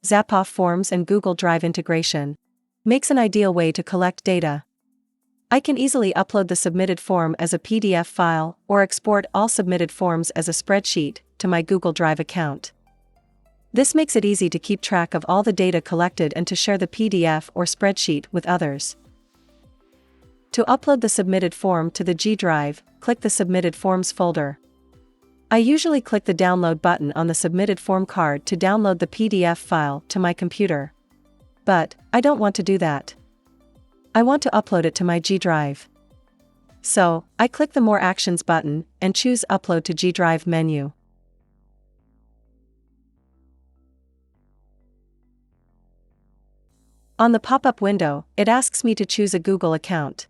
Zapof Forms and Google Drive integration makes an ideal way to collect data. I can easily upload the submitted form as a PDF file or export all submitted forms as a spreadsheet to my Google Drive account. This makes it easy to keep track of all the data collected and to share the PDF or spreadsheet with others. To upload the submitted form to the G Drive, click the Submitted Forms folder. I usually click the Download button on the submitted form card to download the PDF file to my computer. But I don't want to do that. I want to upload it to my G Drive. So, I click the More Actions button and choose Upload to G Drive menu. On the pop-up window, it asks me to choose a Google account.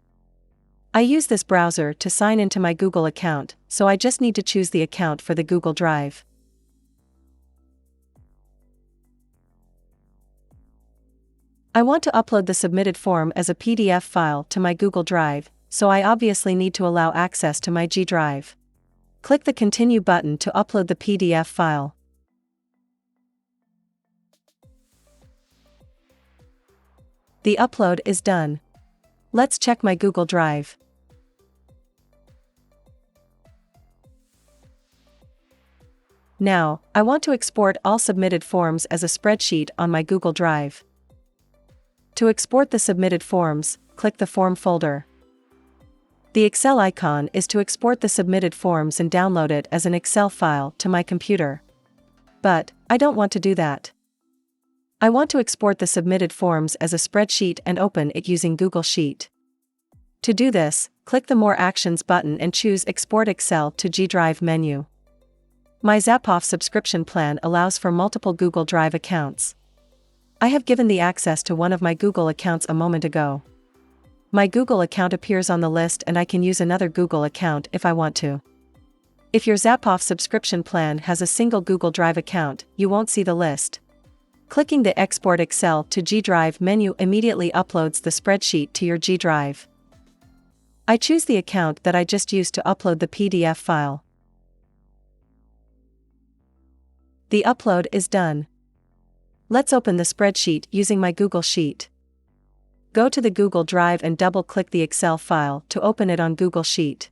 I use this browser to sign into my Google account, so I just need to choose the account for the Google Drive. I want to upload the submitted form as a PDF file to my Google Drive, so I obviously need to allow access to my G Drive. Click the Continue button to upload the PDF file. The upload is done. Let's check my Google Drive. Now, I want to export all submitted forms as a spreadsheet on my Google Drive. To export the submitted forms, click the Form folder. The Excel icon is to export the submitted forms and download it as an Excel file to my computer. But I don't want to do that. I want to export the submitted forms as a spreadsheet and open it using Google Sheet. To do this, click the More Actions button and choose Export Excel to G Drive menu. My Zapof subscription plan allows for multiple Google Drive accounts. I have given the access to one of my Google accounts a moment ago. My Google account appears on the list and I can use another Google account if I want to. If your Zapof subscription plan has a single Google Drive account, you won't see the list. Clicking the Export Excel to G Drive menu immediately uploads the spreadsheet to your G Drive. I choose the account that I just used to upload the PDF file. The upload is done. Let's open the spreadsheet using my Google Sheet. Go to the Google Drive and double-click the Excel file to open it on Google Sheet.